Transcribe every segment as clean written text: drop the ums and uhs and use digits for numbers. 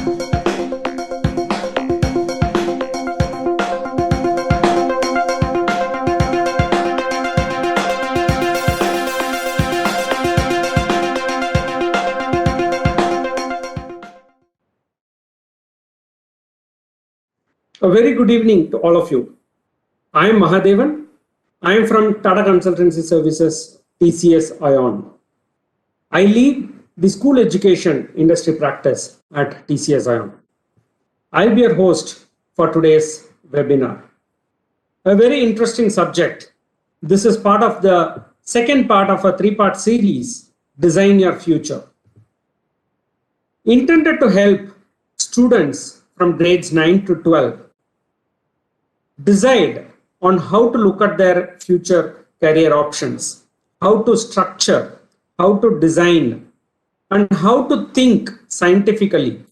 A very good evening to all of you. I am Mahadevan. I am from Tata Consultancy Services, TCS ION. I lead the school education industry practice at TCS ION. I'll be your host for today's webinar. A very interesting subject. This is part of the second part of a three-part series, Design Your Future. Intended to help students from grades 9 to 12 decide on how to look at their future career options, how to structure, how to design, and how to think scientifically.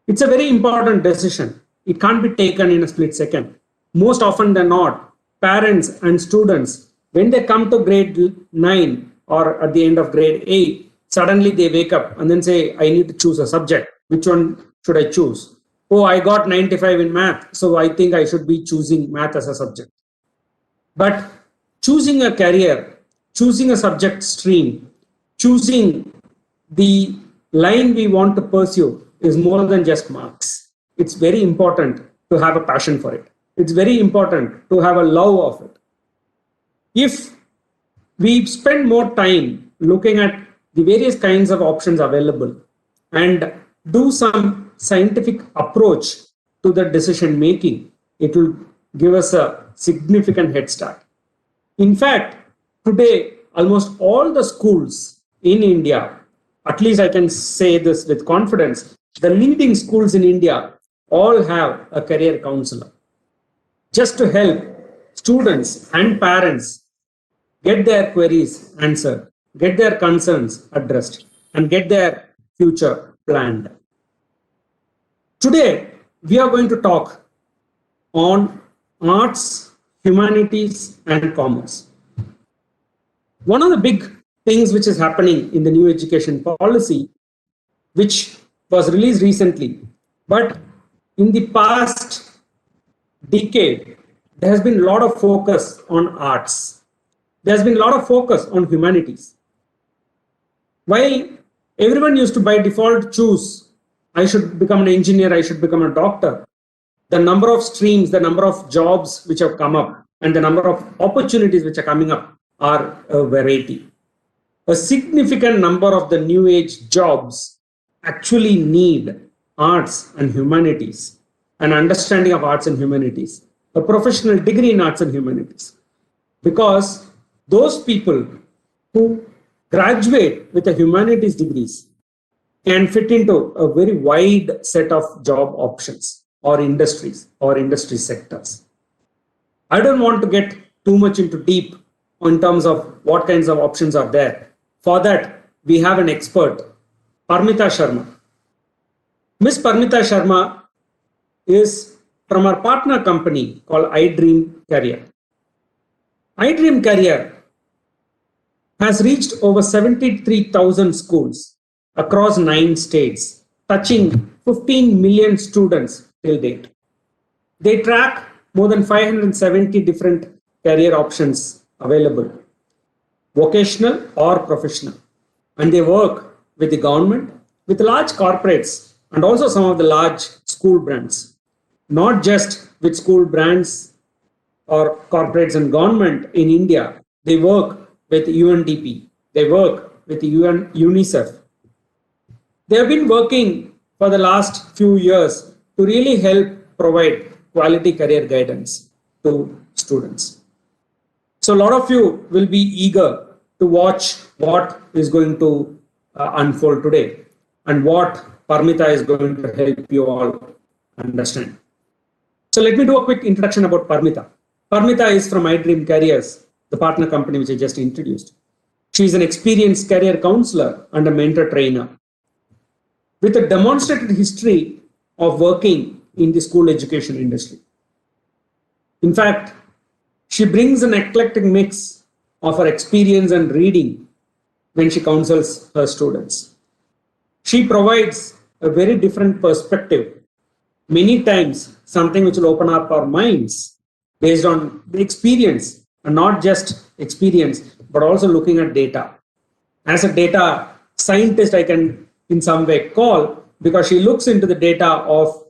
It's a very important decision. It can't be taken in a split second. Most often than not, parents and students, when they come to grade 9 or at the end of grade 8, suddenly they wake up and then say, I need to choose a subject. Which one should I choose? Oh, I got 95 in math, so I think I should be choosing math as a subject. But choosing a career, choosing a subject stream, choosing the line we want to pursue is more than just marks. It's very important to have a passion for it. It's very important to have a love of it. If we spend more time looking at the various kinds of options available and do some scientific approach to the decision making, it will give us a significant head start. In fact, today, almost all the schools in India, at least I can say this with confidence, the leading schools in India all have a career counselor just to help students and parents get their queries answered, get their concerns addressed, and get their future planned. Today, we are going to talk on arts, humanities, and commerce. One of the big things which is happening in the new education policy, which was released recently, but in the past decade, there has been a lot of focus on arts. There has been a lot of focus on humanities. While everyone used to by default choose, I should become an engineer, I should become a doctor, the number of streams, the number of jobs which have come up, and the number of opportunities which are coming up are a variety. A significant number of the new age jobs actually need arts and humanities, an understanding of arts and humanities, a professional degree in arts and humanities. Because those people who graduate with a humanities degrees can fit into a very wide set of job options or industries or industry sectors. I don't want to get too much into deep in terms of what kinds of options are there. For that, we have an expert, Parmita Sharma. Ms. Parmita Sharma is from our partner company called iDream Career. iDream Career has reached over 73,000 schools across 9 states, touching 15 million students till date. They track more than 570 different career options available, vocational or professional. And they work with the government, with large corporates, and also some of the large school brands. Not just with school brands or corporates and government in India, they work with UNDP, they work with UNICEF. They have been working for the last few years to really help provide quality career guidance to students. So a lot of you will be eager to watch what is going to unfold today and what Parmita is going to help you all understand. So let me do a quick introduction about Parmita. Parmita is from iDream Careers, the partner company which I just introduced. She is an experienced career counselor and a mentor trainer with a demonstrated history of working in the school education industry. In fact, she brings an eclectic mix of her experience and reading when she counsels her students. She provides a very different perspective. Many times, something which will open up our minds based on the experience, and not just experience, but also looking at data. As a data scientist, I can in some way call, because she looks into the data of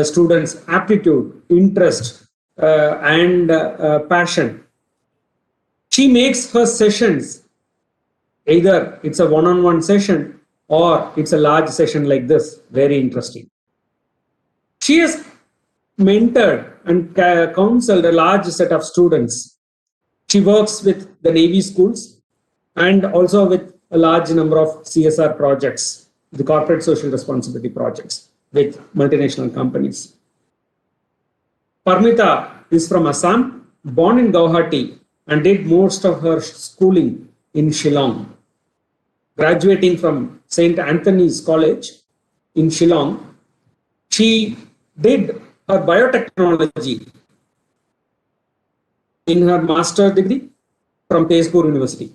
students' aptitude, interest, and passion. She makes her sessions, either it's a one-on-one session or it's a large session like this, very interesting. She has mentored and counseled a large set of students. She works with the Navy schools and also with a large number of CSR projects, the corporate social responsibility projects with multinational companies. Parmita is from Assam, born in Guwahati, and did most of her schooling in Shillong. Graduating from St. Anthony's College in Shillong, she did her biotechnology in her master's degree from Tezpur University.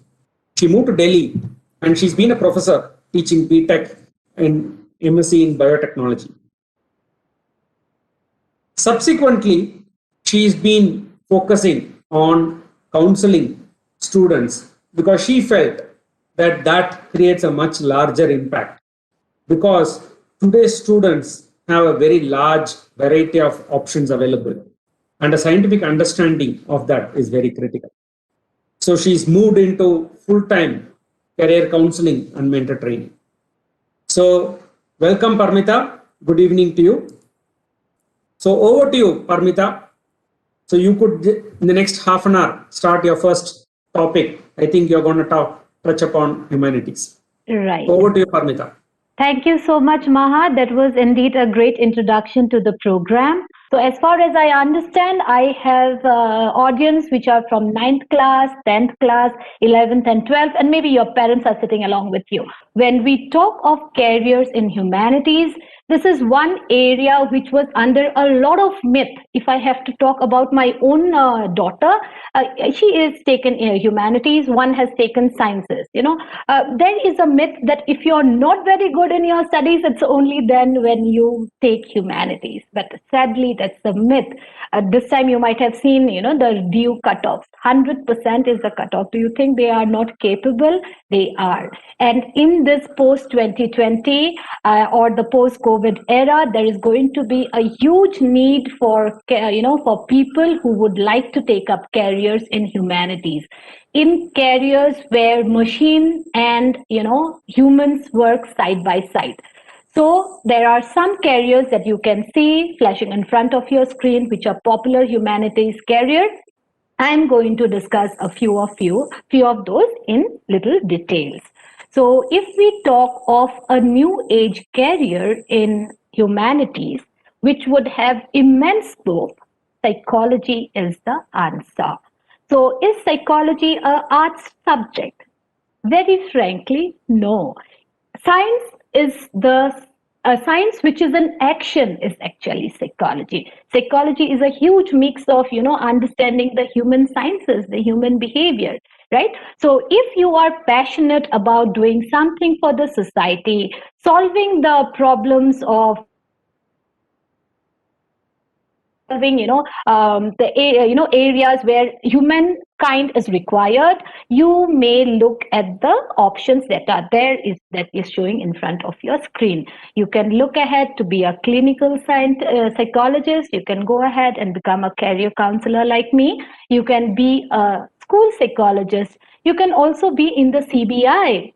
She moved to Delhi and she's been a professor teaching BTech and MSc in biotechnology. Subsequently, she's been focusing on counseling students because she felt that that creates a much larger impact, because today's students have a very large variety of options available, and a scientific understanding of that is very critical. So she's moved into full-time career counseling and mentor training. So welcome, Parmita. Good evening to you. So over to you, Parmita. So you could, in the next half an hour, start your first topic. I think you're going to touch upon humanities. Right. Over to you, Parmita. Thank you so much, Maha. That was indeed a great introduction to the program. So as far as I understand, I have audience which are from 9th class, 10th class, 11th and 12th, and maybe your parents are sitting along with you. When we talk of careers in humanities, this is one area which was under a lot of myth. If I have to talk about my own daughter, she is taken humanities, one has taken sciences. There is a myth that if you're not very good in your studies, it's only then when you take humanities. But sadly, that's a myth. This time you might have seen, the due cutoffs. 100% is the cutoff. Do you think they are not capable? They are. And in this post-2020 or the post-COVID era, there is going to be a huge need for people who would like to take up careers in humanities, in careers where machine and humans work side by side. So there are some careers that you can see flashing in front of your screen, which are popular humanities careers. I'm going to discuss a few of those in little details. So if we talk of a new age career in humanities, which would have immense scope, psychology is the answer. So is psychology an arts subject? Very frankly, no. Science is science which is an action is actually psychology. Psychology is a huge mix of understanding the human sciences, the human behavior, right? So if you are passionate about doing something for the society, solving the problems of areas where humankind is required, you may look at the options that are there that is showing in front of your screen. You can look ahead to be a clinical psychologist. You can go ahead and become a career counselor like me. You can be a school psychologist. You can also be in the CBI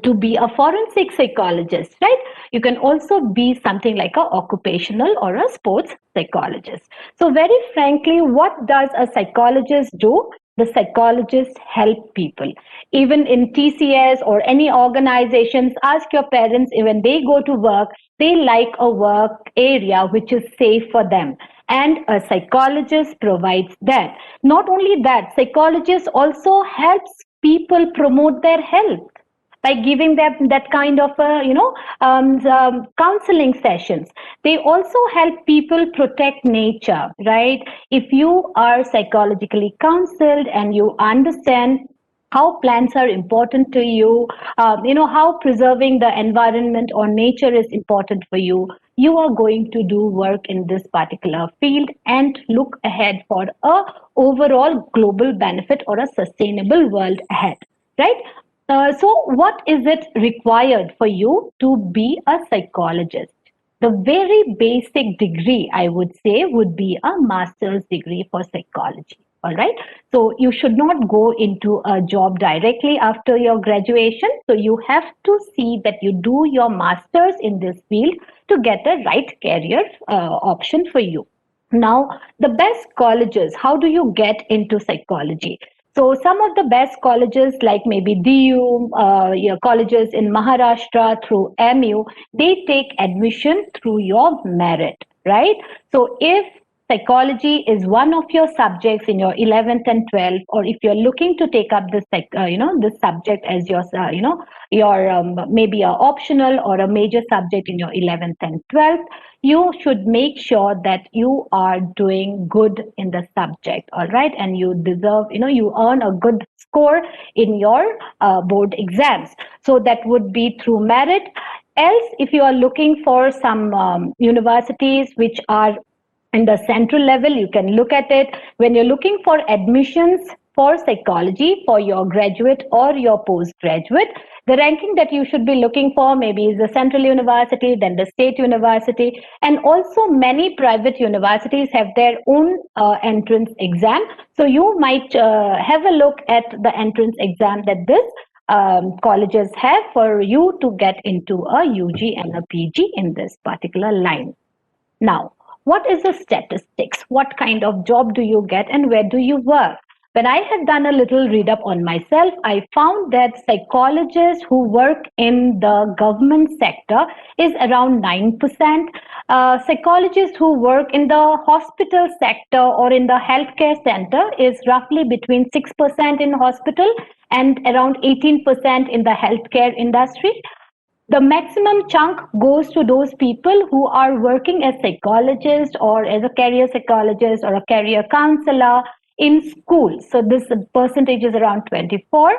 to be a forensic psychologist, right? You can also be something like an occupational or a sports psychologist. So very frankly, what does a psychologist do? The psychologists help people. Even in TCS or any organizations, ask your parents when they go to work, they like a work area which is safe for them. And a psychologist provides that. Not only that, psychologists also helps people promote their health by giving them that kind of counseling sessions. They also help people protect nature, right? If you are psychologically counseled and you understand how plants are important to you, how preserving the environment or nature is important for you, you are going to do work in this particular field and look ahead for a overall global benefit or a sustainable world ahead, right? So what is it required for you to be a psychologist? The very basic degree, I would say, would be a master's degree for psychology. All right. So you should not go into a job directly after your graduation. So you have to see that you do your master's in this field to get a right career option for you. Now, the best colleges, how do you get into psychology? So, some of the best colleges, like maybe DU, your colleges in Maharashtra through MU, they take admission through your merit, right? So, if psychology is one of your subjects in your 11th and 12th, or if you're looking to take up this this subject as your your maybe a optional or a major subject in your 11th and 12th, you should make sure that you are doing good in the subject, all right, and you deserve, you earn a good score in your board exams. So that would be through merit. Else, if you are looking for some universities which are in the central level, you can look at it. When you're looking for admissions for psychology for your graduate or your postgraduate, the ranking that you should be looking for maybe is the central university, then the state university, and also many private universities have their own entrance exam. So you might have a look at the entrance exam that this colleges have for you to get into a UG and a PG in this particular line. Now, what is the statistics? What kind of job do you get and where do you work? When I had done a little read up on myself, I found that psychologists who work in the government sector is around 9%. Psychologists who work in the hospital sector or in the healthcare center is roughly between 6% in hospital and around 18% in the healthcare industry. The maximum chunk goes to those people who are working as psychologists or as a career psychologist or a career counselor in school. So this percentage is around 24,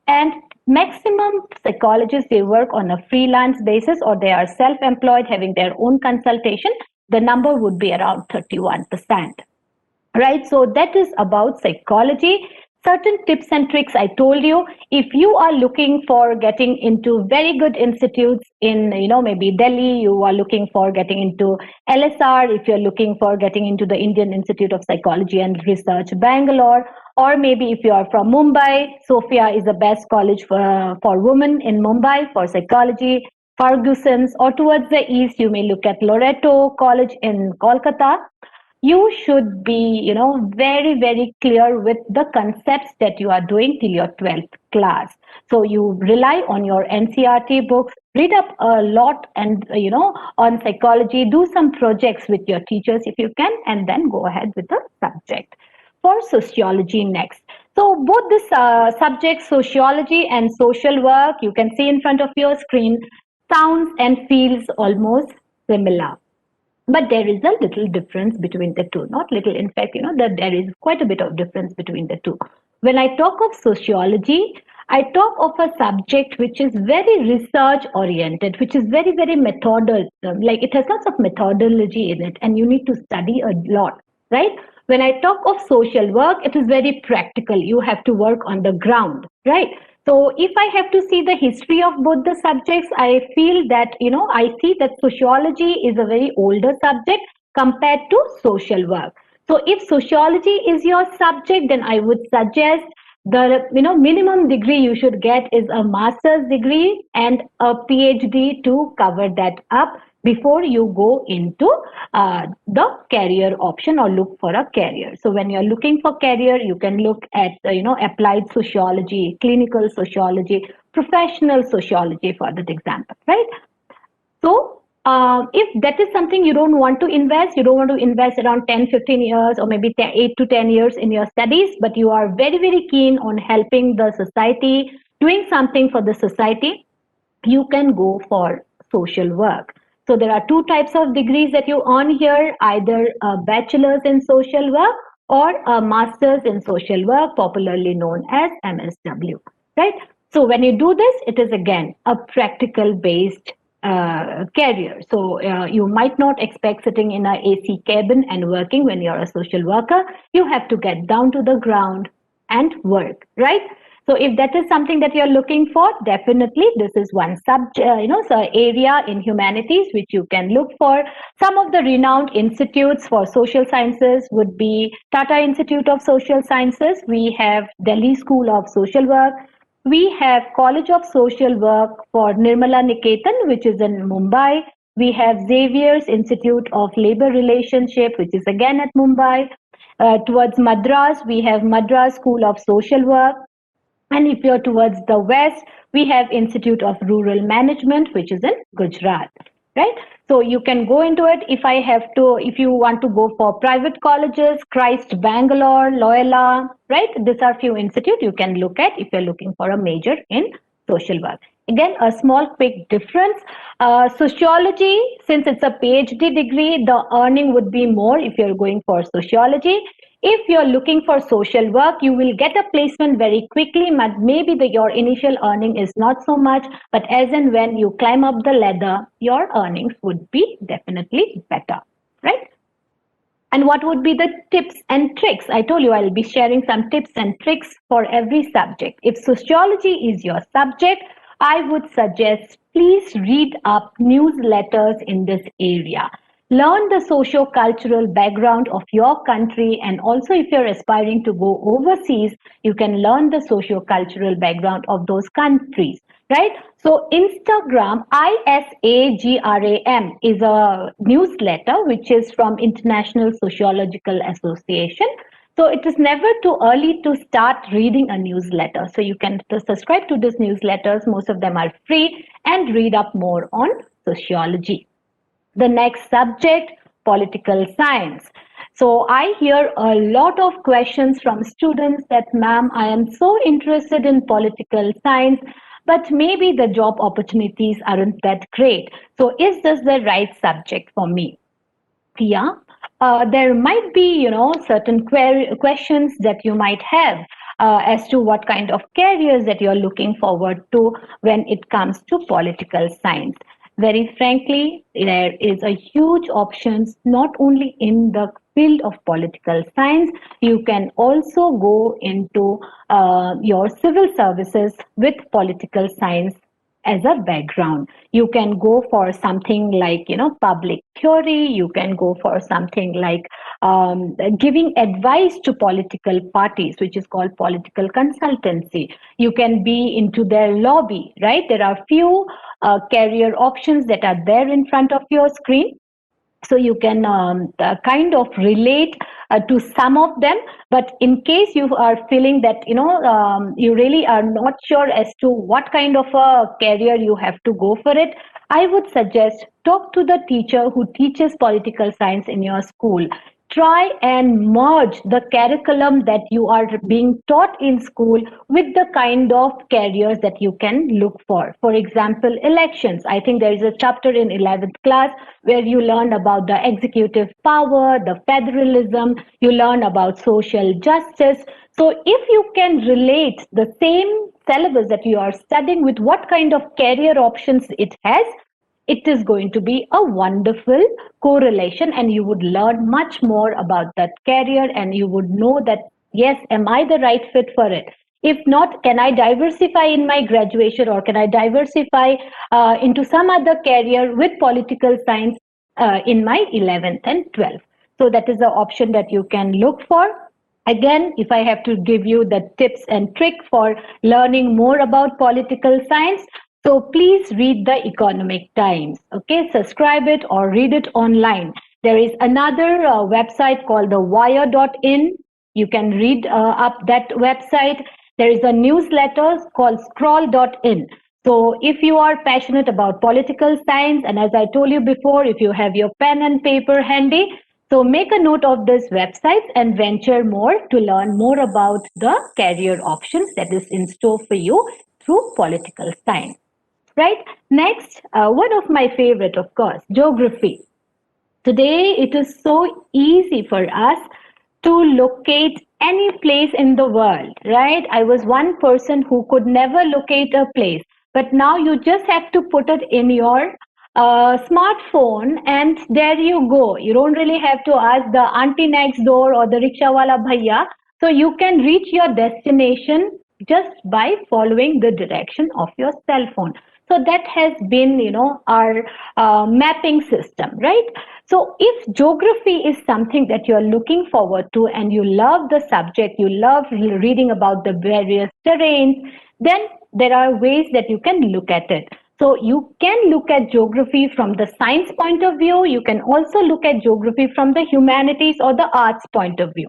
and maximum psychologists, they work on a freelance basis or they are self-employed having their own consultation. The number would be around 31%. Right, so that is about psychology. Certain tips and tricks I told you. If you are looking for getting into very good institutes in, maybe Delhi, you are looking for getting into LSR, if you're looking for getting into the Indian Institute of Psychology and Research, Bangalore, or maybe if you are from Mumbai, Sophia is the best college for women in Mumbai for psychology. Ferguson's, or towards the east, you may look at Loreto College in Kolkata. You should be, very, very clear with the concepts that you are doing till your 12th class. So you rely on your NCERT books, read up a lot and, on psychology, do some projects with your teachers if you can, and then go ahead with the subject. For sociology next. So both this subjects, sociology and social work, you can see in front of your screen, sounds and feels almost similar. But there is a little difference between the two. Not little, in fact, that there is quite a bit of difference between the two. When I talk of sociology, I talk of a subject which is very research oriented, which is very, very methodological. Like it has lots of methodology in it, and you need to study a lot, right? When I talk of social work, it is very practical. You have to work on the ground, right? So if I have to see the history of both the subjects, I feel that, I see that sociology is a very older subject compared to social work. So if sociology is your subject, then I would suggest the minimum degree you should get is a master's degree and a PhD to cover that up before you go into the career option or look for a career. So when you're looking for career, you can look at applied sociology, clinical sociology, professional sociology for that example, right? So if that is something you don't want to invest, you don't want to invest around 10, 15 years or maybe 8 to 10 years in your studies, but you are very, very keen on helping the society, doing something for the society, you can go for social work. So there are two types of degrees that you earn here, either a bachelor's in social work or a master's in social work, popularly known as MSW, right? So when you do this, it is again a practical based career. So you might not expect sitting in a AC cabin and working when you're a social worker. You have to get down to the ground and work, right? So if that is something that you're looking for, definitely this is one so area in humanities which you can look for. Some of the renowned institutes for social sciences would be Tata Institute of Social Sciences. We have Delhi School of Social Work. We have College of Social Work for Nirmala Niketan, which is in Mumbai. We have Xavier's Institute of Labor Relationship, which is again at Mumbai. Towards Madras, we have Madras School of Social Work. And if you're towards the west, we have Institute of Rural Management, which is in Gujarat, right? So you can go into it. If you want to go for private colleges, Christ Bangalore, Loyola, right? These are few institutes you can look at if you're looking for a major in social work. Again, a small quick difference. Sociology, since it's a PhD degree, the earning would be more if you're going for sociology. If you're looking for social work, you will get a placement very quickly. Maybe your initial earning is not so much, but as and when you climb up the ladder, your earnings would be definitely better, right? And what would be the tips and tricks? I told you I'll be sharing some tips and tricks for every subject. If sociology is your subject, I would suggest please read up newsletters in this area. Learn the socio-cultural background of your country, and also if you're aspiring to go overseas, you can learn the socio-cultural background of those countries, right? So Instagram, ISAGRAM, is a newsletter which is from International Sociological Association. So it is never too early to start reading a newsletter. So you can subscribe to these newsletters. Most of them are free, and read up more on sociology. The next subject, political science. So I hear a lot of questions from students that, ma'am, I am so interested in political science, but maybe the job opportunities aren't that great. So is this the right subject for me? Yeah, there might be, certain questions that you might have as to what kind of careers that you're looking forward to when it comes to political science. Very frankly, there is a huge options not only in the field of political science. You can also go into your civil services with political science as a background. You can go for something like, public theory. You can go for something like giving advice to political parties, which is called political consultancy. You can be into their lobby, right? There are few career options that are there in front of your screen. So you can kind of relate to some of them, but in case you are feeling that you really are not sure as to what kind of a career you have to go for it, I would suggest talk to the teacher who teaches political science in your school. Try and merge the curriculum that you are being taught in school with the kind of careers that you can look for. For example, elections. I think there is a chapter in 11th class where you learn about the executive power, the federalism, you learn about social justice. So if you can relate the same syllabus that you are studying with what kind of career options it has, it is going to be a wonderful correlation, and you would learn much more about that career, and you would know that, yes, am I the right fit for it? If not, can I diversify in my graduation, or can I diversify into some other career with political science in my 11th and 12th? So that is the option that you can look for. Again, if I have to give you the tips and trick for learning more about political science, so please read the Economic Times. Okay, subscribe it or read it online. There is another website called the wire.in. You can read up that website. There is a newsletter called scroll.in. So if you are passionate about political science, and as I told you before, if you have your pen and paper handy, so make a note of this website and venture more to learn more about the career options that is in store for you through political science. Right? Next, one of my favorite, of course, geography. Today, it is so easy for us to locate any place in the world, right? I was one person who could never locate a place, but now you just have to put it in your smartphone, and there you go. You don't really have to ask the auntie next door or the rickshaw wala bhaiya. So you can reach your destination just by following the direction of your cell phone. So that has been, our mapping system, right? So if geography is something that you're looking forward to and you love the subject, you love reading about the various terrains, then there are ways that you can look at it. So you can look at geography from the science point of view. You can also look at geography from the humanities or the arts point of view.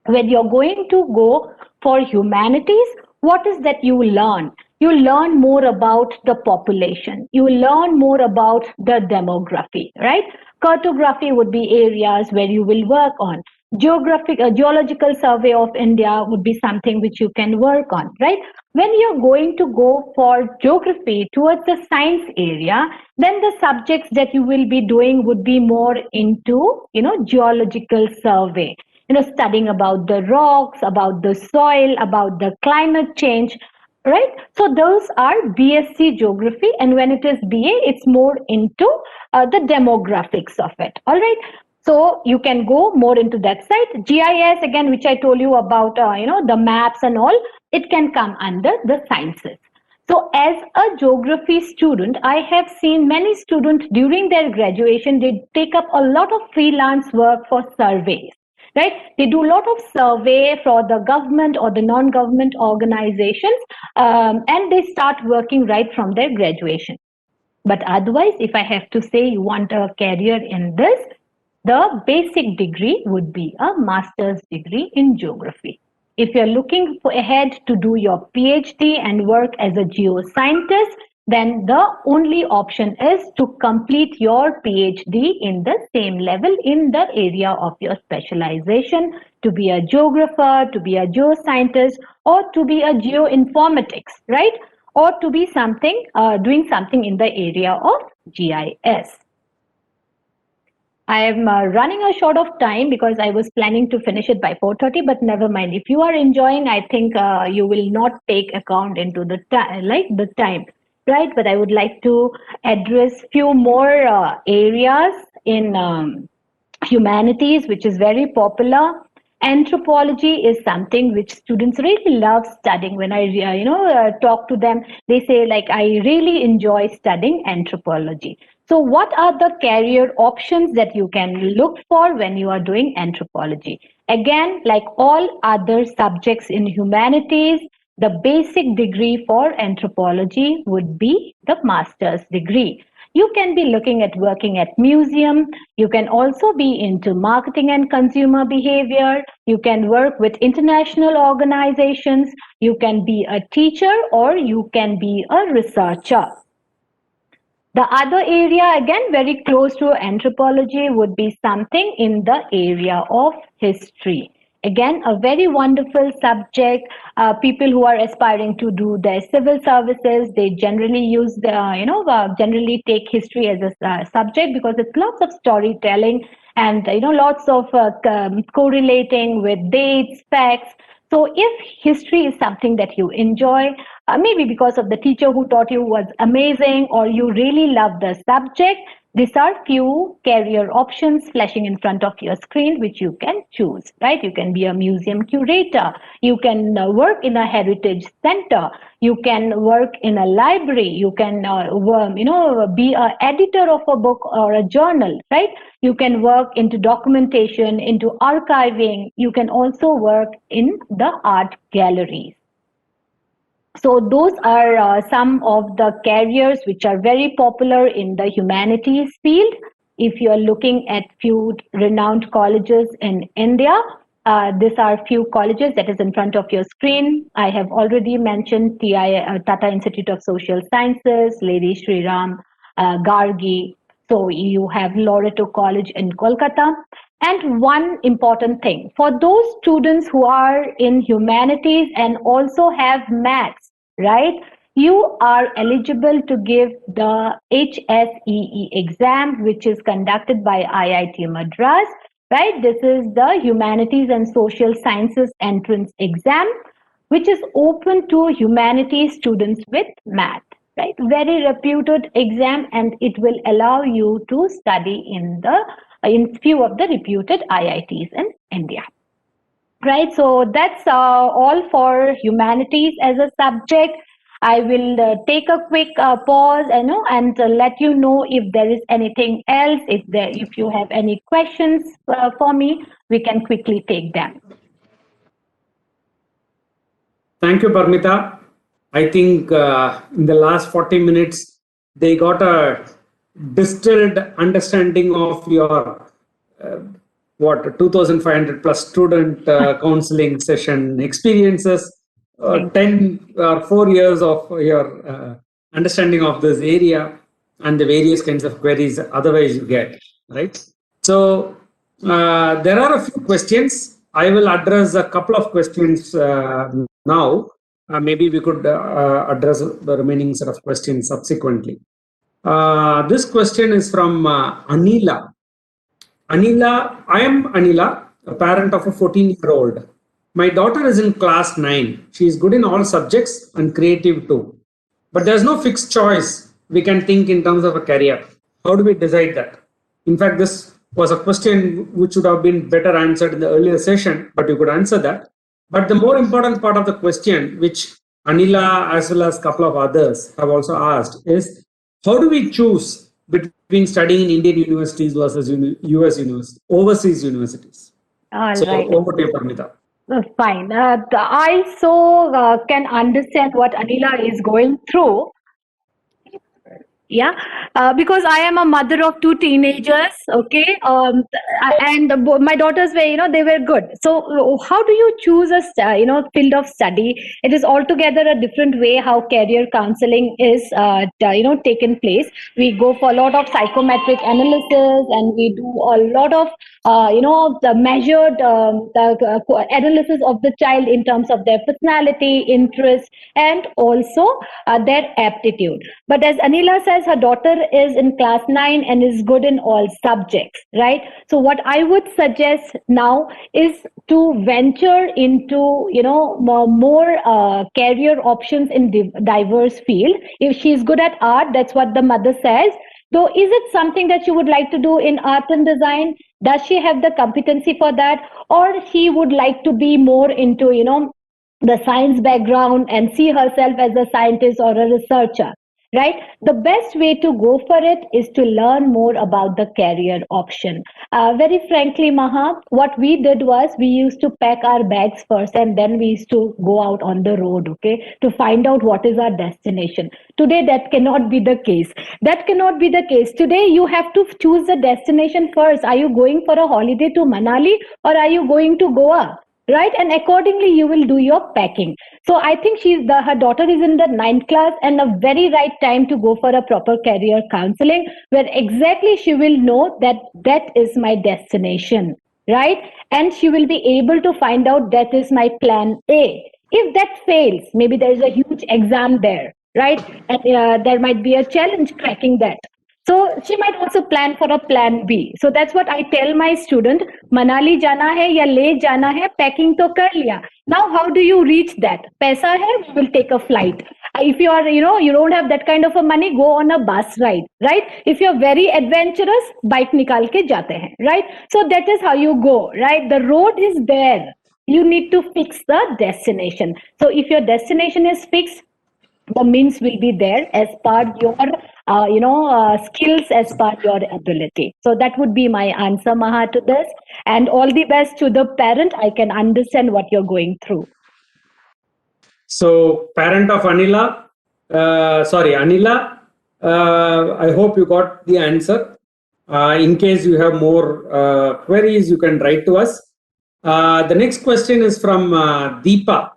When you're going to go for humanities, what is that you learn? You learn more about the population. You learn more about the demography, right? Cartography would be areas where you will work on. Geological survey of India would be something which you can work on, right? When you're going to go for geography towards the science area, then the subjects that you will be doing would be more into, geological survey, studying about the rocks, about the soil, about the climate change, right? So those are BSc geography, and when it is BA, it's more into the demographics of it. All right. So you can go more into that side. GIS again, which I told you about, the maps and all, it can come under the sciences. So as a geography student, I have seen many students during their graduation, they take up a lot of freelance work for surveys, right? They do a lot of survey for the government or the non-government organizations, and they start working right from their graduation. But otherwise, if I have to say you want a career in this, the basic degree would be a master's degree in geography. If you're looking ahead to do your PhD and work as a geoscientist, then the only option is to complete your PhD in the same level in the area of your specialization, to be a geographer, to be a geoscientist, or to be a geoinformatics, right? Or to be something, doing something in the area of GIS. I am running a short of time because I was planning to finish it by 4:30, but never mind. If you are enjoying, I think you will not take account into the time, right? But I would like to address few more areas in humanities, which is very popular. Anthropology is something which students really love studying. When I talk to them, they say like, I really enjoy studying anthropology. So what are the career options that you can look for when you are doing anthropology? Again, like all other subjects in humanities, the basic degree for anthropology would be the master's degree. You can be looking at working at museum. You can also be into marketing and consumer behavior. You can work with international organizations. You can be a teacher or you can be a researcher. The other area, again, very close to anthropology would be something in the area of history. Again, a very wonderful subject. People who are aspiring to do their civil services, they generally use generally take history as a subject because it's lots of storytelling and, lots of correlating with dates, facts. So if history is something that you enjoy, maybe because of the teacher who taught you was amazing or you really love the subject, these are few career options flashing in front of your screen which you can choose, right? You can be a museum curator. You can work in a heritage center. You can work in a library. You can, be an editor of a book or a journal, right? You can work into documentation, into archiving. You can also work in the art galleries. So those are some of the careers which are very popular in the humanities field. If you are looking at few renowned colleges in India, these are few colleges that is in front of your screen. I have already mentioned Tata Institute of Social Sciences, Lady Shri Ram Gargi. So you have Loreto College in Kolkata. And one important thing, for those students who are in humanities and also have maths, right? You are eligible to give the HSEE exam, which is conducted by IIT Madras. right? This is the Humanities and Social Sciences entrance exam, which is open to humanities students with math, right? Very reputed exam, and it will allow you to study in few of the reputed IITs in India. Right, so that's all for humanities as a subject. I will take a quick pause, and let you know if there is anything else. If you have any questions for me, we can quickly take them. Thank you, Parmita. I think in the last 40 minutes, they got a distilled understanding of your 2,500 plus student counseling session experiences, 10 or 4 years of your understanding of this area and the various kinds of queries otherwise you get, right? So there are a few questions. I will address a couple of questions now. Maybe we could address the remaining set of questions subsequently. This question is from Anila. Anila, I am Anila, a parent of a 14-year-old. My daughter is in class 9. She is good in all subjects and creative too. But there's no fixed choice we can think in terms of a career. How do we decide that? In fact, this was a question which would have been better answered in the earlier session, but you could answer that. But the more important part of the question, which Anila as well as a couple of others have also asked, is how do we choose between studying in Indian universities versus US universities, overseas universities? All So right. over to you, Parmita. Fine. I can understand what Anila is going through. Yeah, because I am a mother of two teenagers. Okay, and my daughters were, they were good. So how do you choose a field of study? It is altogether a different way how career counseling is taken place. We go for a lot of psychometric analysis, and we do a lot of the measured the analysis of the child in terms of their personality, interest, and also their aptitude. But as Anila says, her daughter is in class 9 and is good in all subjects, right? So what I would suggest now is to venture into more career options in diverse field. If she's good at art, that's what the mother says. So is it something that she would like to do in art and design? Does she have the competency for that? Or she would like to be more into the science background and see herself as a scientist or a researcher, right? The best way to go for it is to learn more about the career option. Very frankly, Maha, what we did was we used to pack our bags first, and then we used to go out on the road, okay, to find out what is our destination. Today, that cannot be the case. That cannot be the case. Today, you have to choose the destination first. Are you going for a holiday to Manali, or are you going to Goa? Right, and accordingly you will do your packing. So I think her daughter is in the 9th class, and a very right time to go for a proper career counseling, where exactly she will know that that is my destination, right? And she will be able to find out that is my plan A. If that fails, maybe there is a huge exam there, right? And there might be a challenge cracking that. So she might also plan for a plan B. So that's what I tell my student. Manali jana hai ya Leh jana hai, packing to kar liya. Now how do you reach that? Paisa hai, we will take a flight. If you are, you don't have that kind of a money, go on a bus ride, right? If you're very adventurous, bike nikal ke jate hain, right? So that is how you go, right? The road is there. You need to fix the destination. So if your destination is fixed, the means will be there as per your skills, as per your ability. So that would be my answer, Maha, to this. And all the best to the parent. I can understand what you're going through. So parent of Anila, Anila, I hope you got the answer. In case you have more queries, you can write to us. The next question is from Deepa,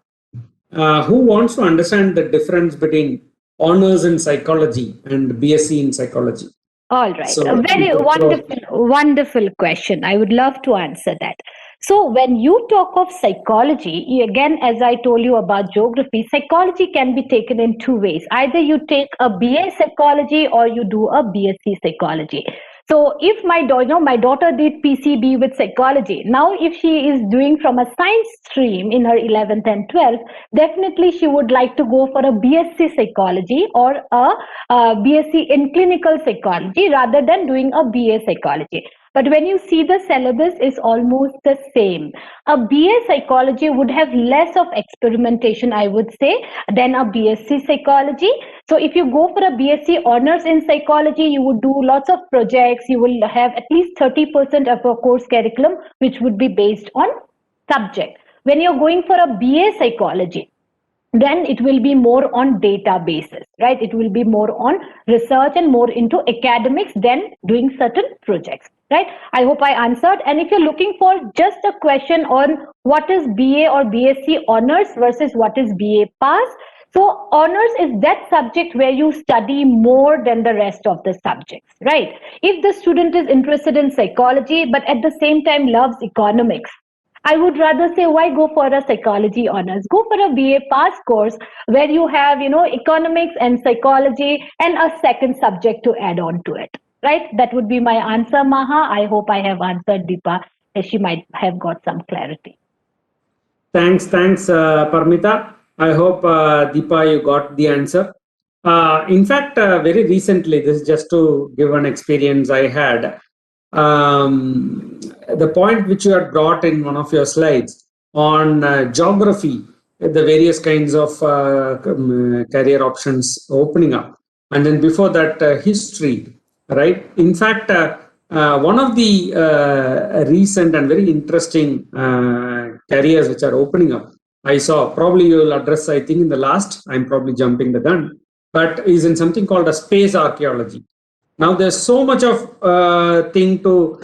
who wants to understand the difference between honors in psychology and BSc in psychology. All right. So, a very wonderful question. I would love to answer that. So when you talk of psychology, again, as I told you about geography, psychology can be taken in two ways. Either you take a BA psychology or you do a BSc psychology. So if my daughter did PCB with psychology, now if she is doing from a science stream in her 11th and 12th, definitely she would like to go for a BSc psychology or a BSc in clinical psychology rather than doing a BA psychology. But when you see the syllabus is almost the same. A BA psychology would have less of experimentation, I would say, than a BSc psychology. So if you go for a BSc honors in psychology, you would do lots of projects. You will have at least 30% of a course curriculum, which would be based on subject. When you're going for a BA psychology, then it will be more on databases, right? It will be more on research and more into academics than doing certain projects, right? I hope I answered. And if you're looking for just a question on what is BA or BSc honors versus what is BA pass, so honors is that subject where you study more than the rest of the subjects, right? If the student is interested in psychology, but at the same time loves economics, I would rather say, why go for a psychology honors? Go for a BA pass course where you have, economics and psychology and a second subject to add on to it, right? That would be my answer, Maha. I hope I have answered Deepa, as she might have got some clarity. Thanks, Parmita. I hope, Deepa, you got the answer. In fact, very recently, this is just to give an experience I had. The point which you had brought in one of your slides on geography, the various kinds of career options opening up, and then before that, history, right? In fact, one of the recent and very interesting careers which are opening up, I saw, probably you will address, I think in the last, I'm probably jumping the gun, but is in something called a space archaeology. Now there's so much of thing to,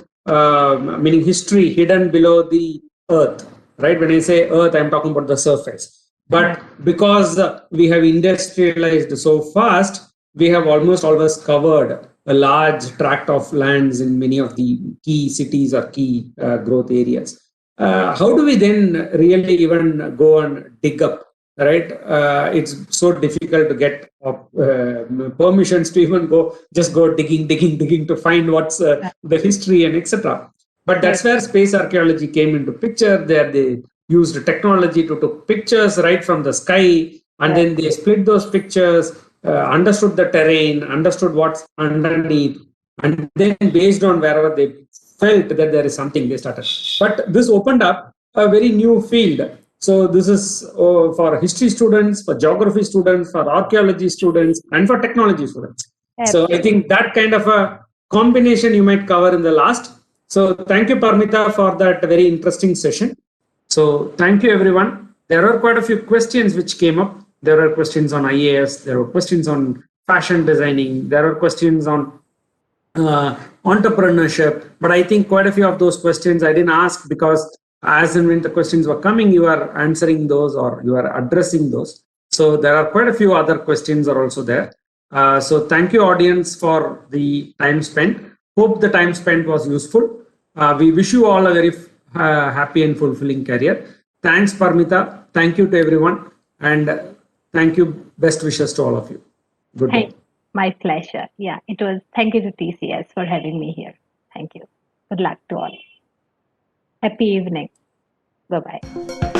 meaning history hidden below the earth, right? When I say earth, I'm talking about the surface. But because we have industrialized so fast, we have almost always covered a large tract of lands in many of the key cities or key growth areas. How do we then really even go and dig up? Right, it's so difficult to get permissions to even go digging to find what's the history and etc. But that's where space archaeology came into picture. There they used technology to take pictures right from the sky, and then they split those pictures, understood the terrain, understood what's underneath, and then based on wherever they felt that there is something, they started. But this opened up a very new field. So this is for history students, for geography students, for archaeology students, and for technology students. Absolutely. So I think that kind of a combination you might cover in the last. So thank you, Parmita, for that very interesting session. So thank you, everyone. There are quite a few questions which came up. There are questions on IAS. There are questions on fashion designing. There are questions on entrepreneurship. But I think quite a few of those questions I didn't ask because as and when the questions were coming, you are answering those or you are addressing those. So there are quite a few other questions are also there. So thank you, audience, for the time spent. Hope the time spent was useful. We wish you all a very happy and fulfilling career. Thanks, Parmita. Thank you to everyone. And thank you. Best wishes to all of you. Good day. My pleasure. Yeah, it was. Thank you to TCS for having me here. Thank you. Good luck to all. Happy evening. Bye-bye.